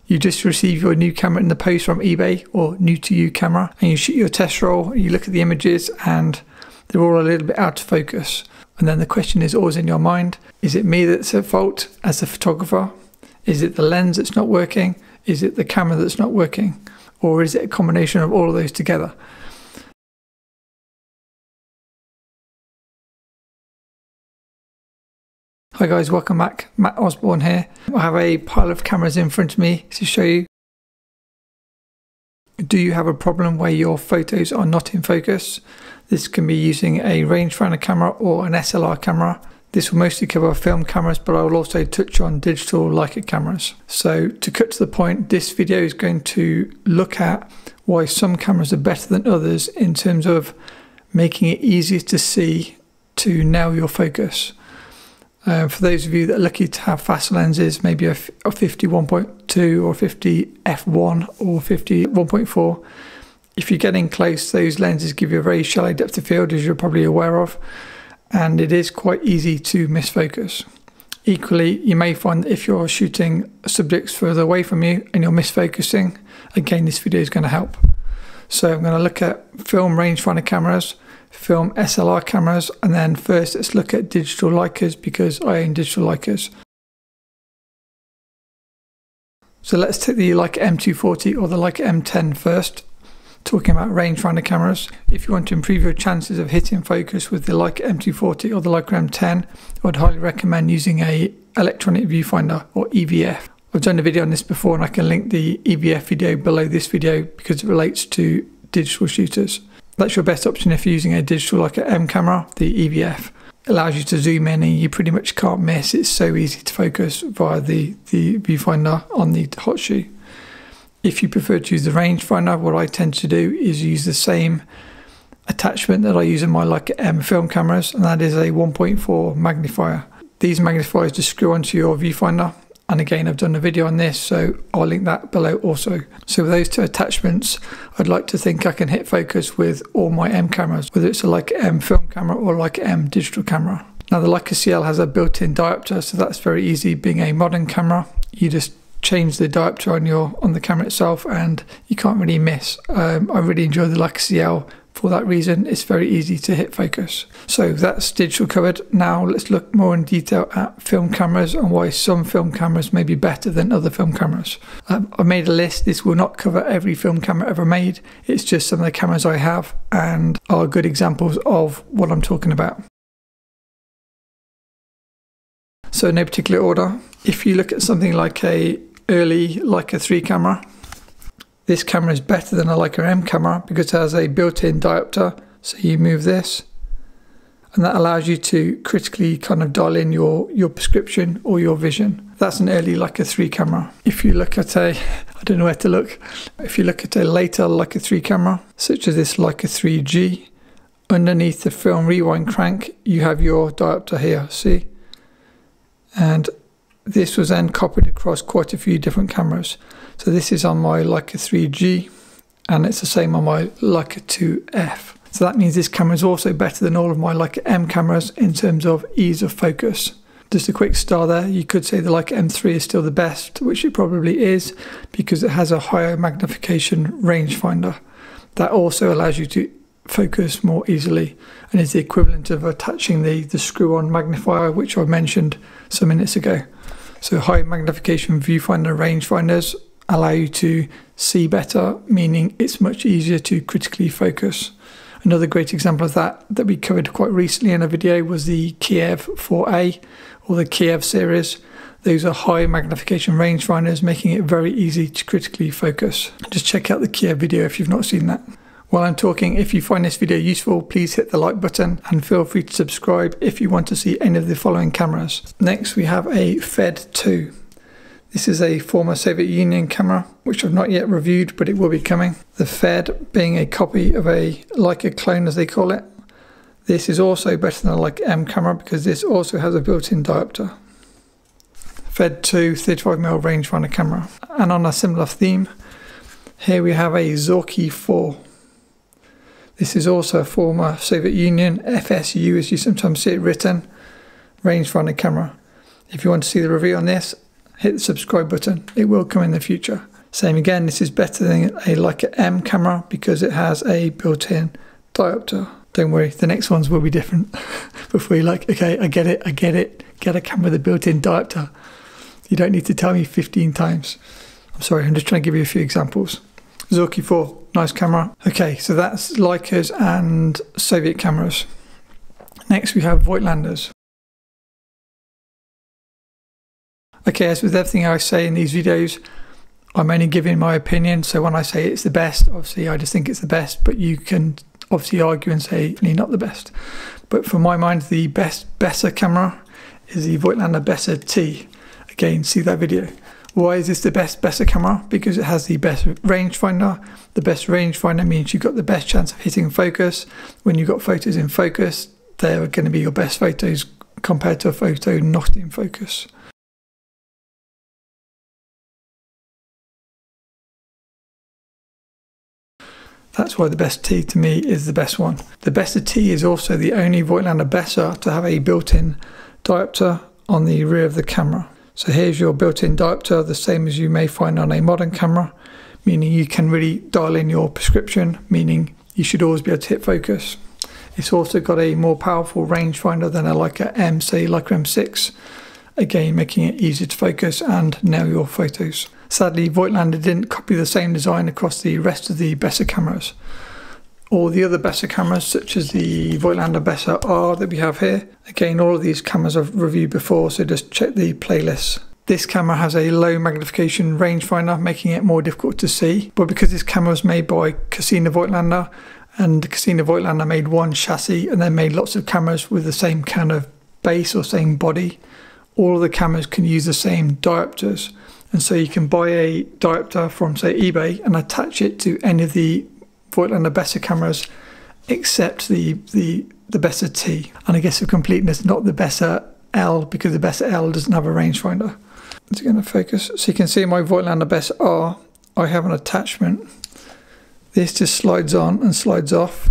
You just receive your new camera in the post from eBay or new to you camera, and you shoot your test roll, you look at the images and they're all a little bit out of focus. And then the question is always in your mind, is it me that's at fault as a photographer? Is it the lens that's not working? Is it the camera that's not working? Or is it a combination of all of those together? Hi guys, welcome back. Matt Osborne here. I have a pile of cameras in front of me to show you. Do you have a problem where your photos are not in focus? This can be using a rangefinder camera or an SLR camera. This will mostly cover film cameras, but I will also touch on digital Leica cameras. So to cut to the point, this video is going to look at why some cameras are better than others in terms of making it easier to see to nail your focus. For those of you that are lucky to have fast lenses, maybe a 50 1.2 or 50 f1 or 50 1.4, if you're getting close, those lenses give you a very shallow depth of field, as you're probably aware of, and it is quite easy to misfocus. Equally, you may find that if you're shooting subjects further away from you and you're misfocusing, again, this video is going to help. So I'm going to look at film rangefinder cameras, film SLR cameras, and then first let's look at digital Leicas because I own digital Leicas. So let's take the Leica M240 or the Leica M10 first, talking about rangefinder cameras. If you want to improve your chances of hitting focus with the Leica M240 or the Leica M10, I would highly recommend using a electronic viewfinder or EVF. I've done a video on this before and I can link the EVF video below this video because it relates to digital shooters. That's your best option if you're using a digital Leica M camera. The EVF allows you to zoom in and you pretty much can't miss. It's so easy to focus via the viewfinder on the hot shoe. If you prefer to use the rangefinder, what I tend to do is use the same attachment that I use in my Leica M film cameras, and that is a 1.4 magnifier. These magnifiers just screw onto your viewfinder. And again, I've done a video on this, so I'll link that below also. So with those two attachments, I'd like to think I can hit focus with all my M cameras, whether it's a Leica M film camera or Leica M digital camera. Now the Leica CL has a built-in diopter, so that's very easy. Being a modern camera, you just change the diopter on the camera itself and you can't really miss. I really enjoy the Leica CL. For that reason, it's very easy to hit focus. So that's digital covered. Now let's look more in detail at film cameras and why some film cameras may be better than other film cameras. I've made a list. This will not cover every film camera ever made. It's just some of the cameras I have and are good examples of what I'm talking about. So in no particular order, if you look at something like a early Leica 3 camera, this camera is better than a Leica M camera because it has a built-in diopter. So you move this and that allows you to critically kind of dial in your prescription or your vision. That's an early Leica 3 camera. If you look at I don't know where to look. If you look at a later Leica 3 camera, such as this Leica 3G, underneath the film rewind crank, you have your diopter here, see? And this was then copied across quite a few different cameras. So this is on my Leica 3G and it's the same on my Leica 2F. So that means this camera is also better than all of my Leica M cameras in terms of ease of focus. Just a quick star there, you could say the Leica M3 is still the best, which it probably is because it has a higher magnification rangefinder. That also allows you to focus more easily and is the equivalent of attaching the screw-on magnifier, which I mentioned some minutes ago. So high magnification viewfinder rangefinders allow you to see better, meaning it's much easier to critically focus. Another great example of that we covered quite recently in a video was the Kiev 4A or the Kiev series. Those are high magnification rangefinders, making it very easy to critically focus. Just check out the Kiev video if you've not seen that. While I'm talking, if you find this video useful, please hit the like button and feel free to subscribe if you want to see any of the following cameras. Next we have a Fed 2. This is a former Soviet Union camera, which I've not yet reviewed, but it will be coming. The Fed being a copy of a Leica clone, as they call it. This is also better than a Leica M camera because this also has a built-in diopter. Fed 2 35mm rangefinder camera. And on a similar theme, here we have a Zorki 4. This is also a former Soviet Union, FSU as you sometimes see it written, rangefinder camera. If you want to see the review on this, hit the subscribe button. It will come in the future. Same again, this is better than a Leica M camera because it has a built-in diopter. Don't worry, the next ones will be different. Before you're like, okay, I get it, get a camera with a built-in diopter. You don't need to tell me 15 times. I'm sorry, I'm just trying to give you a few examples. Zorki 4, nice camera. Okay, so that's Leicas and Soviet cameras. Next we have Voigtlanders. Okay, as with everything I say in these videos, I'm only giving my opinion. So when I say it's the best, obviously I just think it's the best, but you can obviously argue and say it's not the best. But for my mind, the best Bessa camera is the Voigtlander Bessa T. Again, see that video. Why is this the best Bessa camera? Because it has the best rangefinder. The best rangefinder means you've got the best chance of hitting focus. When you've got photos in focus, they're going to be your best photos compared to a photo not in focus. That's why the Bessa T to me is the best one. The Bessa T is also the only Voigtlander Bessa to have a built-in diopter on the rear of the camera. So here's your built-in diopter, the same as you may find on a modern camera, meaning you can really dial in your prescription, meaning you should always be able to hit focus. It's also got a more powerful rangefinder than a Leica M, say Leica M6, again making it easier to focus and nail your photos. Sadly, Voigtlander didn't copy the same design across the rest of the Bessa cameras. All the other Bessa cameras, such as the Voigtlander Bessa R that we have here, again all of these cameras I've reviewed before, so just check the playlists. This camera has a low magnification rangefinder, making it more difficult to see, but because this camera was made by Casino Voigtlander, and Casino Voigtlander made one chassis and then made lots of cameras with the same kind of base or same body, all of the cameras can use the same diopters. And so you can buy a diopter from, say, eBay and attach it to any of the Voigtlander Bessa cameras except the Bessa T. And I guess for completeness, not the Bessa L, because the Bessa L doesn't have a rangefinder. Is it going to focus? So you can see in my Voigtlander Bessa R, I have an attachment. This just slides on and slides off.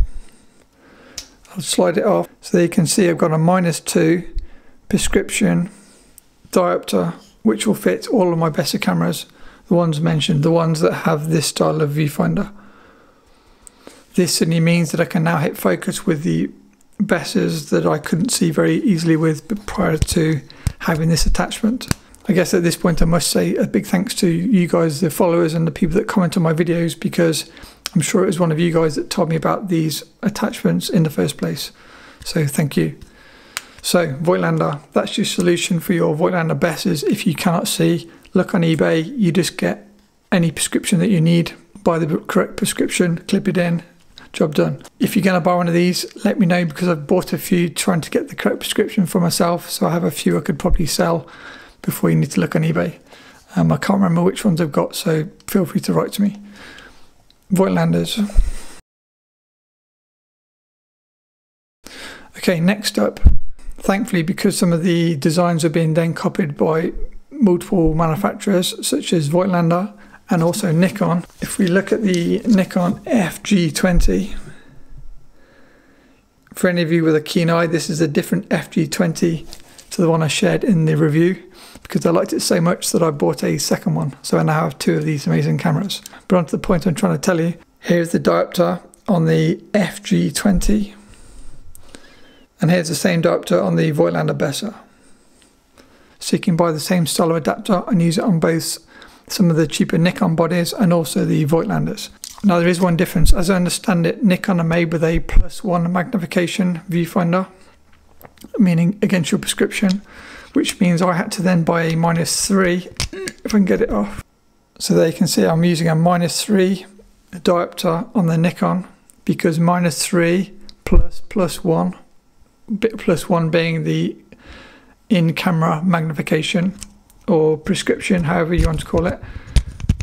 I'll slide it off. So there you can see I've got a -2 prescription diopter, which will fit all of my Bessa cameras, the ones mentioned, the ones that have this style of viewfinder. This certainly means that I can now hit focus with the Bessas that I couldn't see very easily with prior to having this attachment. I guess at this point I must say a big thanks to you guys, the followers and the people that comment on my videos, because I'm sure it was one of you guys that told me about these attachments in the first place. So thank you. So Voigtlander, that's your solution for your Voigtlander Bessas. If you cannot see, look on eBay. You just get any prescription that you need, buy the correct prescription, clip it in, job done. If you're going to buy one of these, let me know, because I've bought a few trying to get the correct prescription for myself. So I have a few I could probably sell before you need to look on eBay. I can't remember which ones I've got, so feel free to write to me. Voigtlanders. Okay, next up. Thankfully, because some of the designs are being then copied by multiple manufacturers such as Voigtlander and also Nikon. If we look at the Nikon FG20, for any of you with a keen eye, this is a different FG20 to the one I shared in the review, because I liked it so much that I bought a second one. So I now have two of these amazing cameras. But on to the point I'm trying to tell you. Here's the diopter on the FG20. And here's the same diopter on the Voigtlander Bessa. So you can buy the same style of adapter and use it on both some of the cheaper Nikon bodies and also the Voigtlanders. Now there is one difference. As I understand it, Nikon are made with a +1 magnification viewfinder, meaning against your prescription, which means I had to then buy a -3, if I can get it off. So there you can see I'm using a -3 diopter on the Nikon, because -3 plus +1, +1 being the in-camera magnification or prescription, however you want to call it,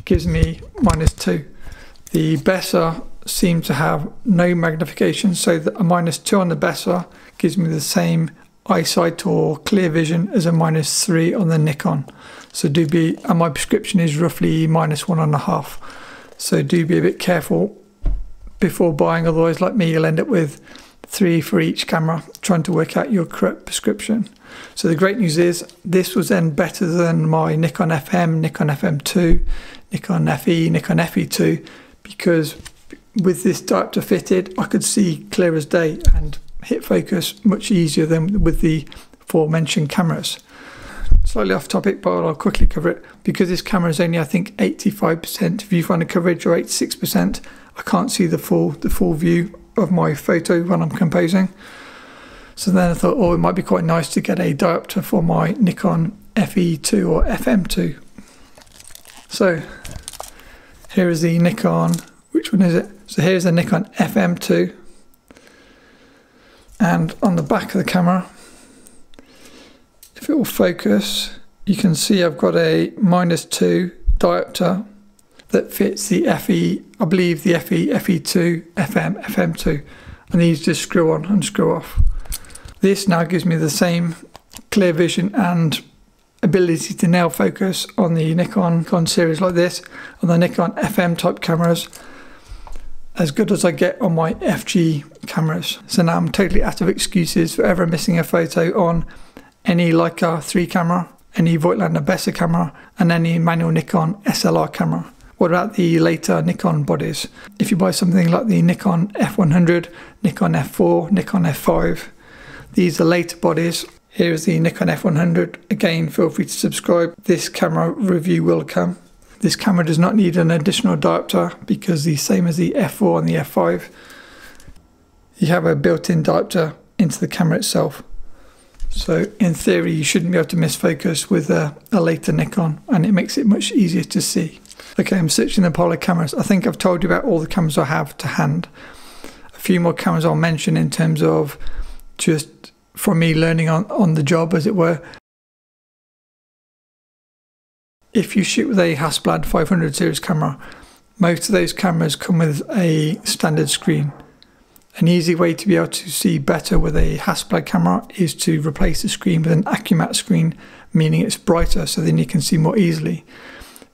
gives me -2. The Bessa seems to have no magnification, so that a -2 on the Bessa gives me the same eyesight or clear vision as a -3 on the Nikon. So do be, and my prescription is roughly -1.5. So do be a bit careful before buying, otherwise like me you'll end up with 3 for each camera, trying to work out your correct prescription. So the great news is this was then better than my Nikon FM, Nikon FM2, Nikon FE, Nikon FE2, because with this diopter fitted, I could see clear as day and hit focus much easier than with the aforementioned cameras. Slightly off topic, but I'll quickly cover it. Because this camera is only, I think, 85% viewfinder coverage or 86%, I can't see the full view of my photo when I'm composing. So then I thought, oh, it might be quite nice to get a diopter for my Nikon FE2 or FM2. So here is the Nikon, which one is it? So here's the Nikon FM2. And on the back of the camera, if it will focus, you can see I've got a -2 diopter that fits the FE, I believe the FE, FE2, FM, FM2. And these just screw on and screw off. This now gives me the same clear vision and ability to nail focus on the Nikon series like this, on the Nikon FM type cameras, as good as I get on my FG cameras. So now I'm totally out of excuses for ever missing a photo on any Leica 3 camera, any Voigtlander Bessa camera, and any manual Nikon SLR camera. What about the later Nikon bodies? If you buy something like the Nikon F100, Nikon F4, Nikon F5, these are later bodies. Here is the Nikon F100. Again, feel free to subscribe. This camera review will come. This camera does not need an additional diopter because the same as the F4 and the F5, you have a built-in diopter into the camera itself. So in theory, you shouldn't be able to miss focus with a later Nikon, and it makes it much easier to see. Okay, I'm searching the pile of cameras. I think I've told you about all the cameras I have to hand. A few more cameras I'll mention in terms of just from me learning on the job, as it were. If you shoot with a Hasselblad 500 series camera, most of those cameras come with a standard screen. An easy way to be able to see better with a Hasselblad camera is to replace the screen with an AccuMatte screen, meaning it's brighter so then you can see more easily.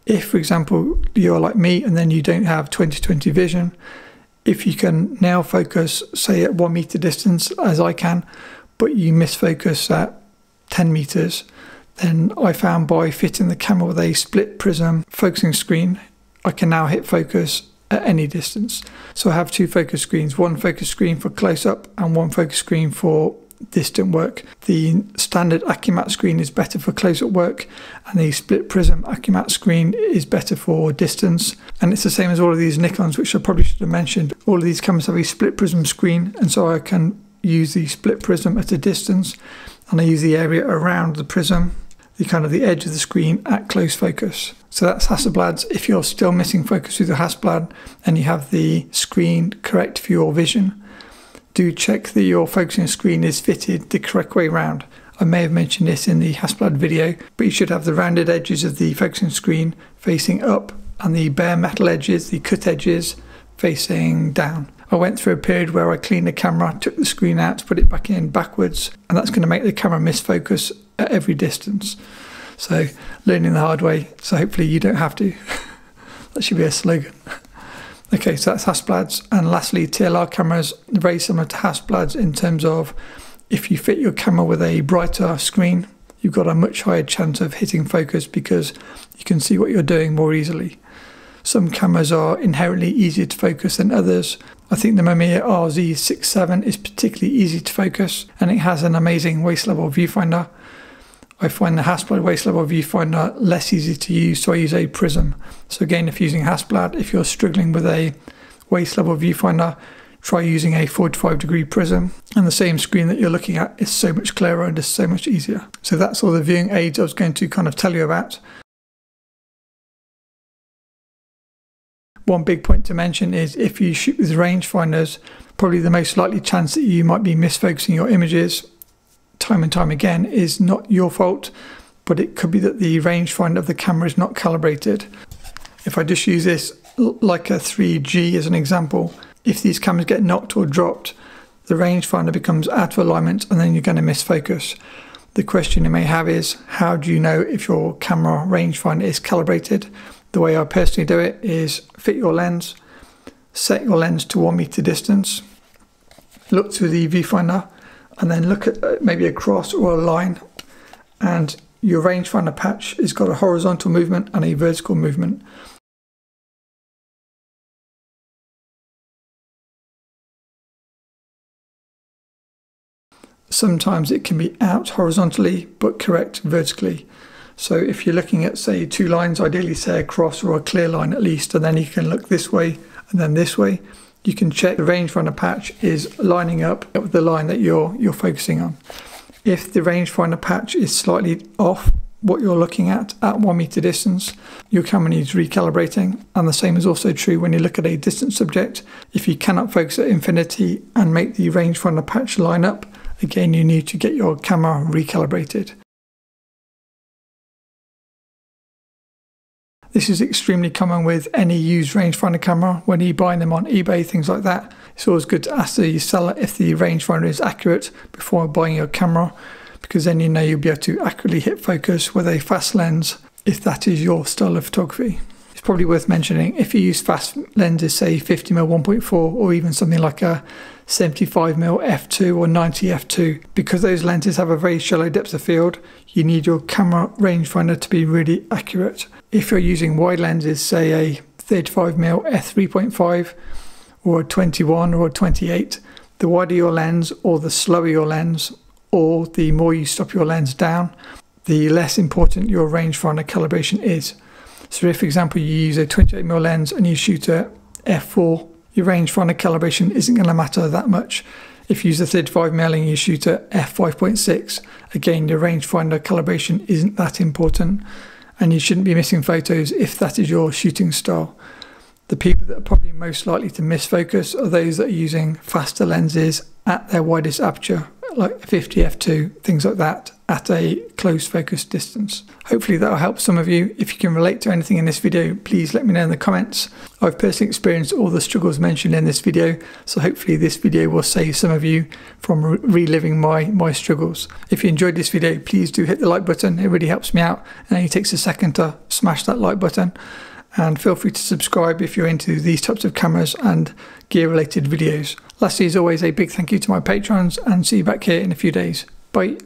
If, for example, you're like me and then you don't have 20/20 vision, if you can nail focus, say at 1 meter distance, as I can, but you miss focus at 10 meters, then I found by fitting the camera with a split prism focusing screen, I can now hit focus at any distance. So I have 2 focus screens, one focus screen for close-up and one focus screen for distant work. The standard AccuMatte screen is better for close-up work, and the split prism AccuMatte screen is better for distance. And it's the same as all of these Nikons, which I probably should have mentioned. All of these cameras have a split prism screen, and so I can use the split prism at a distance, and I use the area around the prism, the edge of the screen, at close focus. So that's Hasselblad's. If you're still missing focus with your Hasselblad and you have the screen correct for your vision, do check that your focusing screen is fitted the correct way round. I may have mentioned this in the Hasselblad video, but you should have the rounded edges of the focusing screen facing up and the bare metal edges, the cut edges, facing down. I went through a period where I cleaned the camera, took the screen out, put it back in backwards, and that's going to make the camera miss focus at every distance. So learning the hard way, so hopefully you don't have to. That should be a slogan. Okay, so that's Hasselblad's. And lastly, TLR cameras, very similar to Hasselblad's in terms of if you fit your camera with a brighter screen, you've got a much higher chance of hitting focus because you can see what you're doing more easily. Some cameras are inherently easier to focus than others. I think the Mamiya RZ67 is particularly easy to focus, and it has an amazing waist level viewfinder. I find the Hasselblad waist level viewfinder less easy to use, so I use a prism. So again, if using Hasselblad, if you're struggling with a waist level viewfinder, try using a 45-degree prism, and the same screen that you're looking at is so much clearer and is so much easier. So that's all the viewing aids I was going to tell you about. One big point to mention is if you shoot with rangefinders, probably the most likely chance that you might be misfocusing your images time and time again is not your fault, but it could be that the rangefinder of the camera is not calibrated. If I just use this Leica 3G as an example, if these cameras get knocked or dropped, the rangefinder becomes out of alignment and then you're going to miss focus. The question you may have is, how do you know if your camera rangefinder is calibrated? The way I personally do it is fit your lens, set your lens to 1 meter distance, look to the viewfinder and then look at maybe a cross or a line, and your rangefinder patch has got a horizontal movement and a vertical movement. Sometimes it can be out horizontally but correct vertically. So if you're looking at, say, two lines, ideally say a cross or a clear line at least, and then you can look this way and then this way, you can check the rangefinder patch is lining up with the line that you're focusing on. If the rangefinder patch is slightly off what you're looking at 1 meter distance, your camera needs recalibrating, and the same is also true when you look at a distant subject. If you cannot focus at infinity and make the rangefinder patch line up, again you need to get your camera recalibrated. This is extremely common with any used rangefinder camera. When you buy them on eBay, things like that, it's always good to ask the seller if the rangefinder is accurate before buying your camera, because then you know you'll be able to accurately hit focus with a fast lens if that is your style of photography. It's probably worth mentioning, if you use fast lenses, say 50mm 1.4 or even something like a 75mm f2 or 90 f2, because those lenses have a very shallow depth of field, you need your camera rangefinder to be really accurate. If you're using wide lenses, say a 35mm f3.5 or a 21 or a 28, the wider your lens or the slower your lens, or the more you stop your lens down, the less important your rangefinder calibration is. So if, for example, you use a 28mm lens and you shoot at f4, your rangefinder calibration isn't going to matter that much. If you use a 35mm and you shoot at f5.6, again, your rangefinder calibration isn't that important, and you shouldn't be missing photos if that is your shooting style. The people that are probably most likely to miss focus are those that are using faster lenses at their widest aperture, like 50 f2, things like that, at a close focus distance. Hopefully that will help some of you. If you can relate to anything in this video, please let me know in the comments. I've personally experienced all the struggles mentioned in this video, so hopefully this video will save some of you from reliving my struggles. If you enjoyed this video, please do hit the like button. It really helps me out, and it only takes a second to smash that like button. And feel free to subscribe if you're into these types of cameras and gear related videos. Lastly, as always, a big thank you to my patrons, and see you back here in a few days. Bye.